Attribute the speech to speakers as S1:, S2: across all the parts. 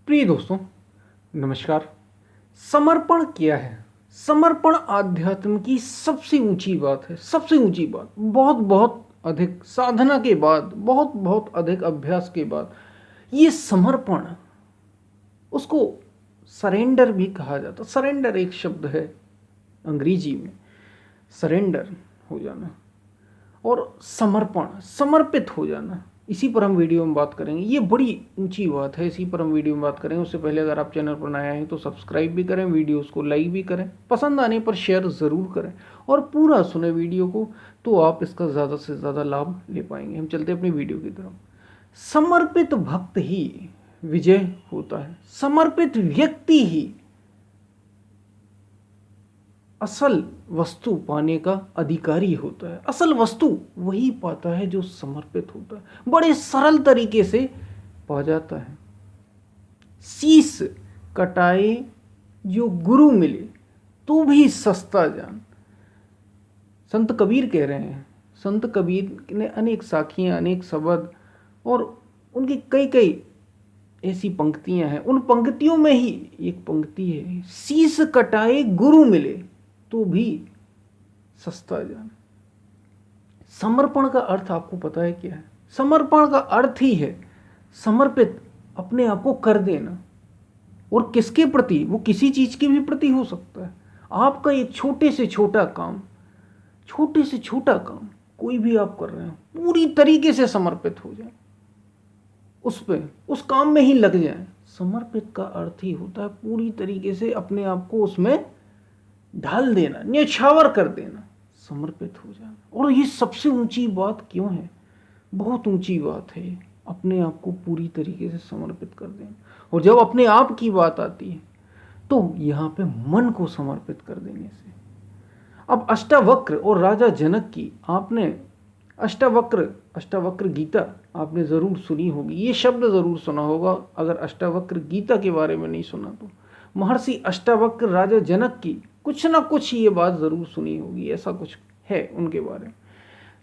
S1: प्रिय दोस्तों, नमस्कार। समर्पण क्या है? समर्पण आध्यात्म की सबसे ऊंची बात है। सबसे ऊंची बात, बहुत बहुत अधिक साधना के बाद, बहुत बहुत अधिक अभ्यास के बाद ये समर्पण, उसको सरेंडर भी कहा जाता। सरेंडर एक शब्द है अंग्रेजी में, सरेंडर हो जाना और समर्पण, समर्पित हो जाना। इसी पर हम वीडियो में बात करेंगे। ये बड़ी ऊंची बात है, इसी पर हम वीडियो में बात करेंगे। उससे पहले अगर आप चैनल पर नए हैं तो सब्सक्राइब भी करें, वीडियोस को लाइक भी करें, पसंद आने पर शेयर ज़रूर करें और पूरा सुने वीडियो को, तो आप इसका ज़्यादा से ज़्यादा लाभ ले पाएंगे। हम चलते हैं अपनी वीडियो की तरफ। समर्पित भक्त ही विजय होता है। समर्पित व्यक्ति ही असल वस्तु पाने का अधिकारी होता है। असल वस्तु वही पाता है जो समर्पित होता है। बड़े सरल तरीके से पा जाता है। शीस कटाए जो गुरु मिले तो भी सस्ता जान, संत कबीर कह रहे हैं। संत कबीर ने अनेक साखियाँ, अनेक शब्द और उनकी कई कई ऐसी पंक्तियां हैं। उन पंक्तियों में ही एक पंक्ति है, शीस कटाए गुरु मिले तो भी सस्ता जान। समर्पण का अर्थ आपको पता है क्या है? समर्पण का अर्थ ही है समर्पित, अपने आप को कर देना। और किसके प्रति? वो किसी चीज के भी प्रति हो सकता है। आपका एक छोटे से छोटा काम, छोटे से छोटा काम कोई भी आप कर रहे हो, पूरी तरीके से समर्पित हो जाए उस पे, उस काम में ही लग जाए। समर्पित का अर्थ ही होता है पूरी तरीके से अपने आप को उसमें ढाल देना, न्यौछावर कर देना, समर्पित हो जाना। और ये सबसे ऊंची बात क्यों है? बहुत ऊंची बात है, अपने आप को पूरी तरीके से समर्पित कर देना। और जब अपने आप की बात आती है तो यहाँ पे मन को समर्पित कर देने से। अब अष्टावक्र और राजा जनक की, आपने अष्टावक्र गीता आपने ज़रूर सुनी होगी, ये शब्द ज़रूर सुना होगा। अगर अष्टावक्र गीता के बारे में नहीं सुना तो महर्षि अष्टावक्र राजा जनक की कुछ ना कुछ ये बात ज़रूर सुनी होगी, ऐसा कुछ है उनके बारे में।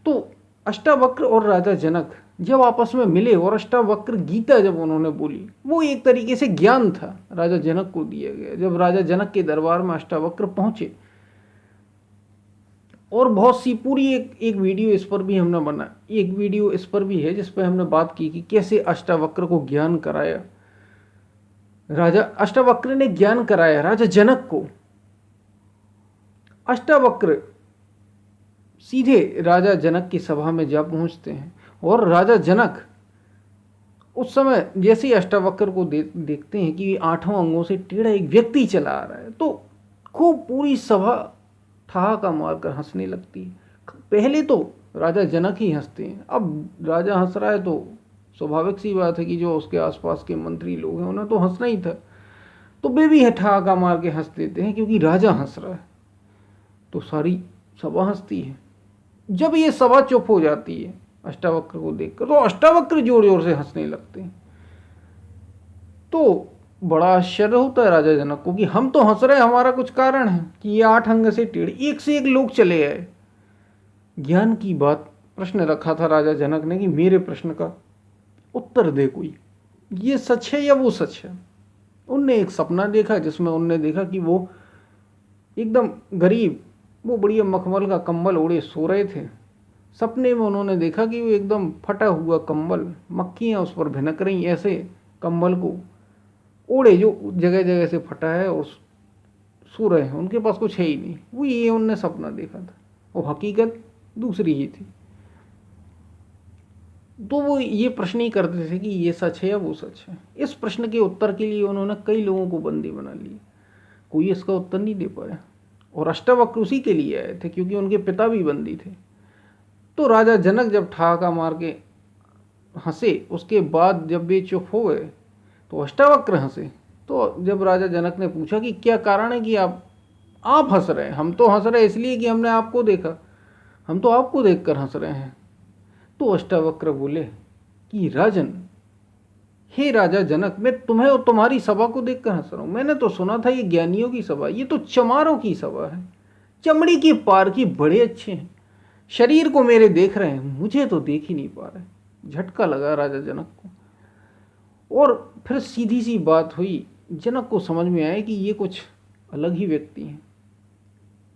S1: तो अष्टावक्र और राजा जनक जब आपस में मिले और अष्टावक्र गीता जब उन्होंने बोली, वो एक तरीके से ज्ञान था, राजा जनक को दिया गया। जब राजा जनक के दरबार में अष्टावक्र पहुंचे, और बहुत सी पूरी एक वीडियो इस पर भी हमने बना, एक वीडियो इस पर भी है जिस पर हमने बात की कि कैसे अष्टावक्र को ज्ञान कराया। राजा अष्टावक्र ने ज्ञान कराया राजा जनक को। अष्टावक्र सीधे राजा जनक की सभा में जा पहुंचते हैं और राजा जनक उस समय जैसे ही अष्टावक्र को देखते हैं कि 8 अंगों से टेढ़ा एक व्यक्ति चला आ रहा है, तो खूब पूरी सभा ठहाका मारकर हंसने लगती है। पहले तो राजा जनक ही हंसते हैं, अब राजा हंस रहा है तो स्वाभाविक सी बात है कि जो उसके आसपास के मंत्री लोग हैं उन्हें तो हंसना ही था, तो वे भी ठहाका मार के हंस देते हैं क्योंकि राजा हंस रहा है, तो सारी सभा हंसती है। जब ये सभा चुप हो जाती है अष्टावक्र को देखकर, तो अष्टावक्र जोर जोर से हंसने लगते हैं। तो बड़ा आश्चर्य होता है राजा जनक को कि हम तो हंस रहे हैं, हमारा कुछ कारण है कि ये 8 अंग से टेढ़े, एक से एक लोग चले आए। ज्ञान की बात, प्रश्न रखा था राजा जनक ने कि मेरे प्रश्न का उत्तर दे कोई, ये सच है या वो सच है। उनने एक सपना देखा जिसमें उनने देखा कि वो एकदम गरीब, वो बढ़िया मखमल का कंबल ओढ़े सो रहे थे। सपने में उन्होंने देखा कि वो एकदम फटा हुआ कंबल, मक्खियाँ उस पर भिनक रही, ऐसे कंबल को ओढ़े जो जगह जगह से फटा है और सो रहे हैं, उनके पास कुछ है ही नहीं। वो ये उनने सपना देखा था और हकीकत दूसरी ही थी। तो वो ये प्रश्न ही करते थे कि ये सच है या वो सच है। इस प्रश्न के उत्तर के लिए उन्होंने कई लोगों को बंदी बना लिया, कोई इसका उत्तर नहीं दे पाया। और अष्टावक्र उसी के लिए आए थे क्योंकि उनके पिता भी बंदी थे। तो राजा जनक जब ठहाका मार के हंसे, उसके बाद जब वे चुप हो गए तो अष्टावक्र हंसे। तो जब राजा जनक ने पूछा कि क्या कारण है कि आप हंस रहे हैं? हम तो हंस रहे हैं इसलिए कि हमने आपको देखा, हम तो आपको देखकर हंस रहे हैं। तो अष्टावक्र बोले कि राजन, हे राजा जनक, मैं तुम्हें और तुम्हारी सभा को देखकर हंस रहा हूं। मैंने तो सुना था ये ज्ञानियों की सभा, ये तो चमारों की सभा है, चमड़ी की पार की, बड़े अच्छे हैं, शरीर को मेरे देख रहे हैं, मुझे तो देख ही नहीं पा रहे। झटका लगा राजा जनक को और फिर सीधी सी बात हुई, जनक को समझ में आया कि ये कुछ अलग ही व्यक्ति हैं।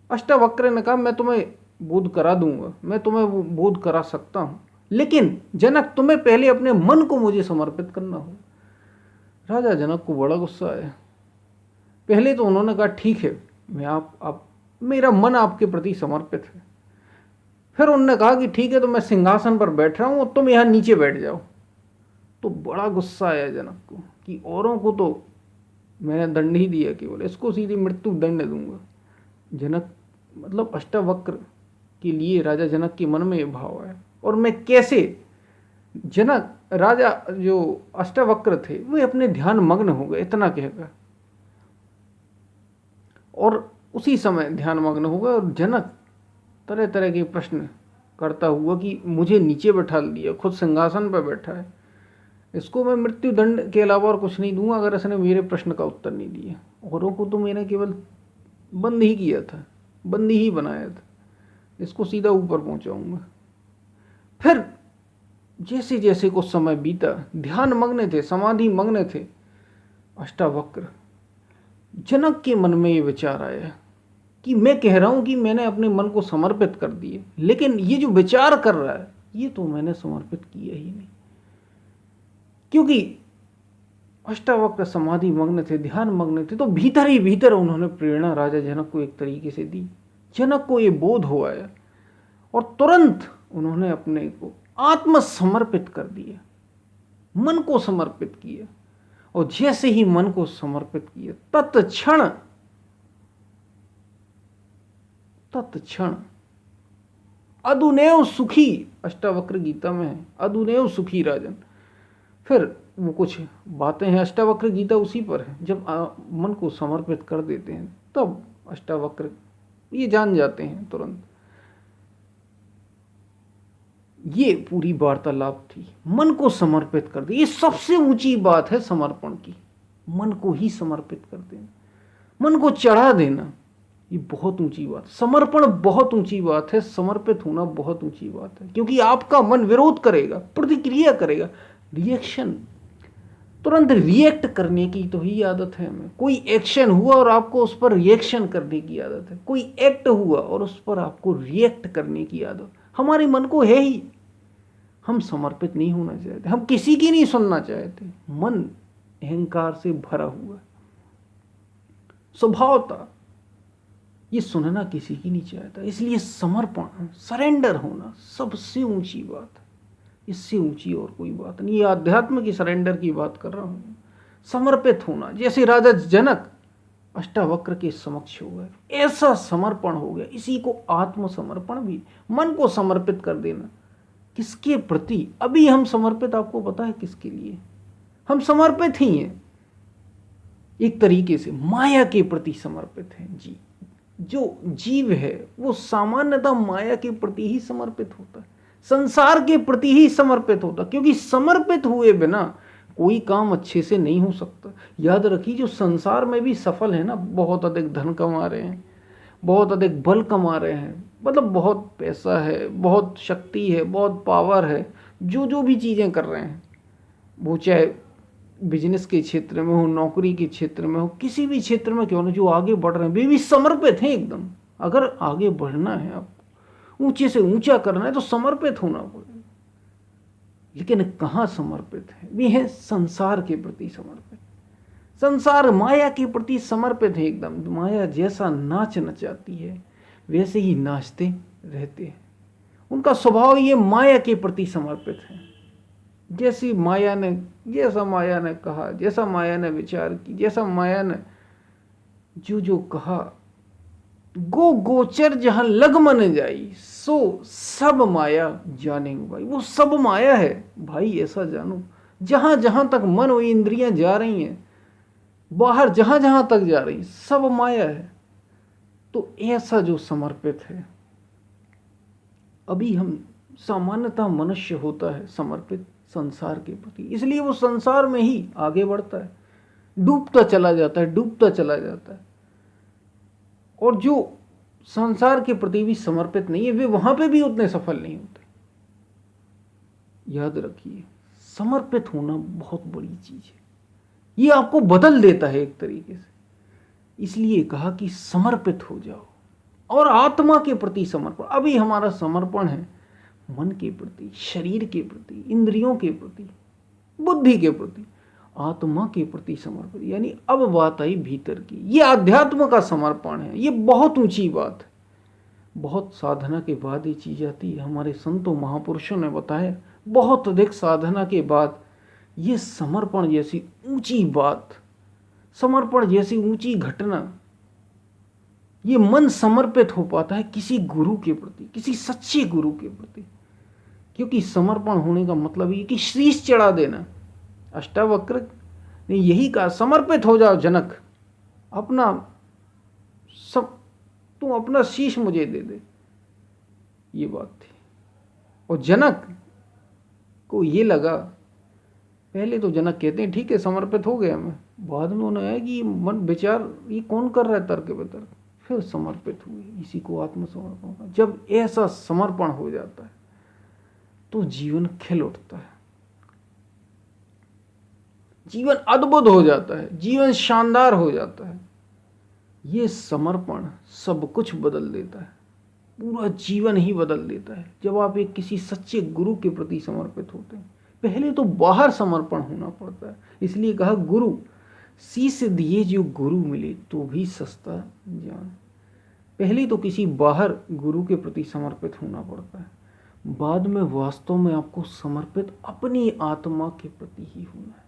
S1: अष्टावक्र ने कहा मैं तुम्हें बोध करा दूंगा, मैं तुम्हें वो बोध करा सकता हूं, लेकिन जनक तुम्हें पहले अपने मन को मुझे समर्पित करना होगा। राजा जनक को बड़ा गुस्सा आया। पहले तो उन्होंने कहा ठीक है, मैं आप मेरा मन आपके प्रति समर्पित है। फिर उन्होंने कहा कि ठीक है, तो मैं सिंहासन पर बैठ रहा हूं और तुम यहाँ नीचे बैठ जाओ। तो बड़ा गुस्सा आया जनक को कि औरों को तो मैंने दंड ही दिया, केवल इसको सीधी मृत्यु दंड दूंगा। जनक मतलब अष्टावक्र के लिए राजा जनक के मन में ये भाव आया, और मैं कैसे, जनक राजा जो अष्टावक्र थे वे अपने ध्यान मग्न हो गए, इतना कहकर, और उसी समय ध्यान मग्न हो गए। और जनक तरह तरह के प्रश्न करता हुआ कि मुझे नीचे बैठा दिया, खुद सिंहासन पर बैठा है, इसको मैं मृत्यु दंड के अलावा और कुछ नहीं दूंगा अगर इसने मेरे प्रश्न का उत्तर नहीं दिया। औरों को तो मैंने केवल बंद ही किया था, बंदी ही बनाया था, इसको सीधा ऊपर पहुंचाऊंगा। फिर जैसे जैसे कुछ समय बीता, ध्यान मग्न थे, समाधि मग्न थे अष्टावक्र, जनक के मन में ये विचार आया कि मैं कह रहा हूं कि मैंने अपने मन को समर्पित कर दिए, लेकिन ये जो विचार कर रहा है ये तो मैंने समर्पित किया ही नहीं। क्योंकि अष्टावक्र समाधि मग्न थे, ध्यान मग्न थे, तो भीतर ही भीतर उन्होंने प्रेरणा राजा जनक को एक तरीके से दी। जनक को ये बोध हो आया और तुरंत उन्होंने अपने को आत्मसमर्पित कर दिया, मन को समर्पित किया। और जैसे ही मन को समर्पित किया, तत्क्षण अदुनेव सुखी, अष्टावक्र गीता में है, अदुनेव सुखी राजन। फिर वो कुछ बातें हैं, अष्टावक्र गीता उसी पर है। जब मन को समर्पित कर देते हैं तब अष्टावक्र ये जान जाते हैं तुरंत। ये पूरी वार्तालाप थी, मन को समर्पित कर दे। ये सबसे ऊंची बात है समर्पण की, मन को ही समर्पित कर देना, मन को चढ़ा देना, ये बहुत ऊंची बात। समर्पण बहुत ऊंची बात है, समर्पित होना बहुत ऊंची बात है। क्योंकि आपका मन विरोध करेगा, प्रतिक्रिया करेगा, रिएक्शन, तुरंत रिएक्ट करने की तो ही आदत है हमें। कोई एक्शन हुआ और आपको उस पर रिएक्शन करने की आदत है, कोई एक्ट हुआ और उस पर आपको रिएक्ट करने की आदत हमारे मन को है ही। हम समर्पित नहीं होना चाहते, हम किसी की नहीं सुनना चाहते। मन अहंकार से भरा हुआ, स्वभावता ये सुनना किसी की नहीं चाहता। इसलिए समर्पण, सरेंडर होना सबसे ऊंची बात है, इससे ऊंची और कोई बात नहीं। ये आध्यात्म की सरेंडर की बात कर रहा हूं, समर्पित होना। जैसे राजा जनक अष्टावक्र के समक्ष हो गए, ऐसा समर्पण हो गया। इसी को आत्मसमर्पण भी, मन को समर्पित कर देना। किसके प्रति? अभी हम समर्पित, आपको पता है किसके लिए हम समर्पित ही हैं? एक तरीके से माया के प्रति समर्पित हैं जी। जो जीव है वो सामान्यतः माया के प्रति ही समर्पित होता है, संसार के प्रति ही समर्पित होता, क्योंकि समर्पित हुए बिना कोई काम अच्छे से नहीं हो सकता। याद रखिए, जो संसार में भी सफल है ना, बहुत अधिक धन कमा रहे हैं, बहुत अधिक बल कमा रहे हैं, मतलब बहुत पैसा है, बहुत शक्ति है, बहुत पावर है, जो भी चीज़ें कर रहे हैं, वो चाहे बिजनेस के क्षेत्र में हो, नौकरी के क्षेत्र में हो, किसी भी क्षेत्र में क्यों ना, जो आगे बढ़ रहे हैं वे भी समर्पित हैं एकदम। अगर आगे बढ़ना है, आप ऊंचे से ऊंचा करना है तो समर्पित होना पड़ेगा। लेकिन कहाँ समर्पित है? वे हैं संसार के प्रति समर्पित, संसार माया के प्रति समर्पित है एकदम। माया जैसा नाच नचाती है वैसे ही नाचते रहते हैं। उनका स्वभाव ये माया के प्रति समर्पित है। जैसा माया ने कहा, जैसा माया ने विचार की, जैसा माया ने जो कहा, गोचर जहां लग मन जाई, सो सब माया जानेंगे भाई। वो सब माया है भाई, ऐसा जानो। जहां जहां तक मन और इंद्रियां जा रही हैं, बाहर जहां जहां तक जा रही, सब माया है। तो ऐसा जो समर्पित है, अभी हम सामान्यतः मनुष्य होता है समर्पित संसार के प्रति, इसलिए वो संसार में ही आगे बढ़ता है, डूबता चला जाता है, डूबता चला जाता है। और जो संसार के प्रति भी समर्पित नहीं है, वे वहां पे भी उतने सफल नहीं होते। याद रखिए, समर्पित होना बहुत बड़ी चीज है। ये आपको बदल देता है एक तरीके से। इसलिए कहा कि समर्पित हो जाओ और आत्मा के प्रति समर्पण। अभी हमारा समर्पण है मन के प्रति, शरीर के प्रति, इंद्रियों के प्रति, बुद्धि के प्रति, आत्मा के प्रति समर्पित। यानी अब बात आई भीतर की, ये आध्यात्म का समर्पण है। ये बहुत ऊंची बात है, बहुत साधना के बाद ये चीज आती है। हमारे संतों महापुरुषों ने बताया बहुत अधिक साधना के बाद ये समर्पण जैसी ऊंची बात, समर्पण जैसी ऊंची घटना, ये मन समर्पित हो पाता है किसी गुरु के प्रति, किसी सच्चे गुरु के प्रति। क्योंकि समर्पण होने का मतलब ये कि शीश चढ़ा देना। अष्टावक्र ने यही कहा, समर्पित हो जाओ जनक, अपना सब, तू अपना शीश मुझे दे दे, ये बात थी। और जनक को ये लगा, पहले तो जनक कहते हैं ठीक है समर्पित हो गया मैं, बाद में उन्हें आया कि मन विचार ये कौन कर रहा है तर्क वितर्क, फिर समर्पित हुए। इसी को आत्मसमर्पण का। जब ऐसा समर्पण हो जाता है तो जीवन खिल उठता है, जीवन अद्भुत हो जाता है, जीवन शानदार हो जाता है। ये समर्पण सब कुछ बदल देता है, पूरा जीवन ही बदल देता है। जब आप एक किसी सच्चे गुरु के प्रति समर्पित होते हैं, पहले तो बाहर समर्पण होना पड़ता है। इसलिए कहा गुरु शीश दिए जो गुरु मिले तो भी सस्ता ज्ञान। पहले तो किसी बाहर गुरु के प्रति समर्पित होना पड़ता है, बाद में वास्तव में आपको समर्पित अपनी आत्मा के प्रति ही होना है,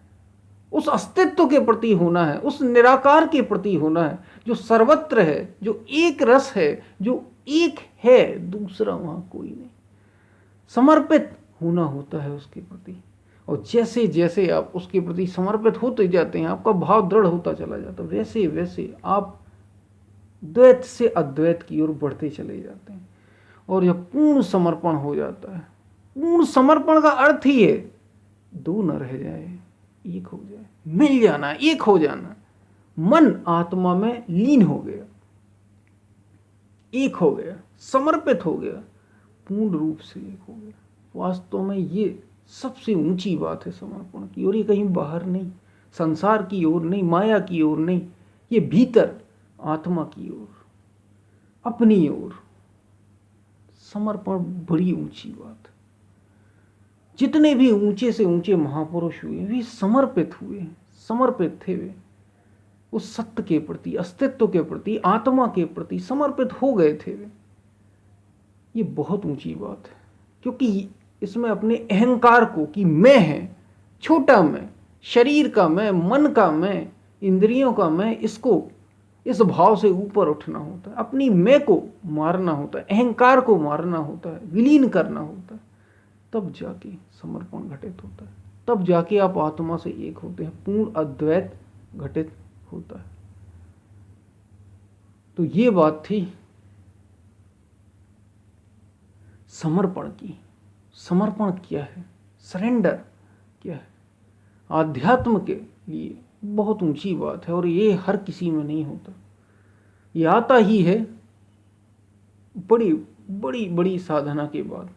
S1: उस अस्तित्व के प्रति होना है, उस निराकार के प्रति होना है जो सर्वत्र है, जो एक रस है, जो एक है, दूसरा वहां कोई नहीं। समर्पित होना होता है उसके प्रति। और जैसे जैसे आप उसके प्रति समर्पित होते जाते हैं, आपका भाव दृढ़ होता चला जाता है, वैसे वैसे आप द्वैत से अद्वैत की ओर बढ़ते चले जाते हैं। और जब पूर्ण समर्पण हो जाता है, पूर्ण समर्पण का अर्थ ही है दो न रह जाए, एक हो जाए, मिल जाना, एक हो जाना। मन आत्मा में लीन हो गया, एक हो गया, समर्पित हो गया, पूर्ण रूप से एक हो गया। वास्तव में ये सबसे ऊंची बात है समर्पण की। और ये कहीं बाहर नहीं, संसार की ओर नहीं, माया की ओर नहीं, ये भीतर आत्मा की ओर, अपनी ओर समर्पण बड़ी ऊंची बात। जितने भी ऊंचे से ऊंचे महापुरुष हुए वे समर्पित हुए, समर्पित थे। वे उस सत्य के प्रति, अस्तित्व के प्रति, आत्मा के प्रति समर्पित हो गए थे वे। ये बहुत ऊंची बात है, क्योंकि इसमें अपने अहंकार को कि मैं है, छोटा मैं, शरीर का मैं, मन का मैं, इंद्रियों का मैं, इसको इस भाव से ऊपर उठना होता है। अपनी मैं को मारना होता है, अहंकार को मारना होता है, विलीन करना होता है। तब जाके समर्पण घटित होता है, तब जाके आप आत्मा से एक होते हैं, पूर्ण अद्वैत घटित होता है। तो ये बात थी समर्पण की। समर्पण क्या है, सरेंडर क्या है, आध्यात्म के लिए बहुत ऊंची बात है। और ये हर किसी में नहीं होता, ये आता ही है बड़ी बड़ी बड़ी साधना के बाद।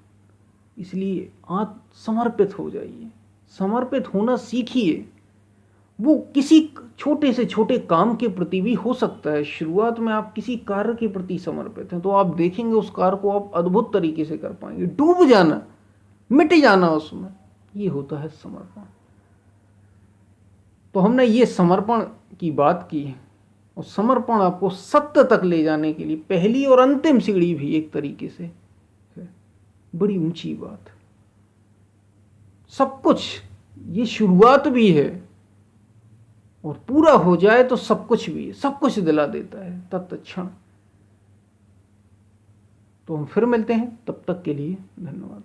S1: इसलिए आप समर्पित हो जाइए, समर्पित होना सीखिए। वो किसी छोटे से छोटे काम के प्रति भी हो सकता है। शुरुआत में आप किसी कार्य के प्रति समर्पित हैं तो आप देखेंगे उस कार्य को आप अद्भुत तरीके से कर पाएंगे। डूब जाना, मिट जाना उसमें, ये होता है समर्पण। तो हमने ये समर्पण की बात की है, और समर्पण आपको सत्य तक ले जाने के लिए पहली और अंतिम सीढ़ी भी एक तरीके से है। बड़ी ऊंची बात, सब कुछ ये शुरुआत भी है, और पूरा हो जाए तो सब कुछ भी है, सब कुछ दिला देता है तत्क्षण। तो हम फिर मिलते हैं, तब तक के लिए धन्यवाद।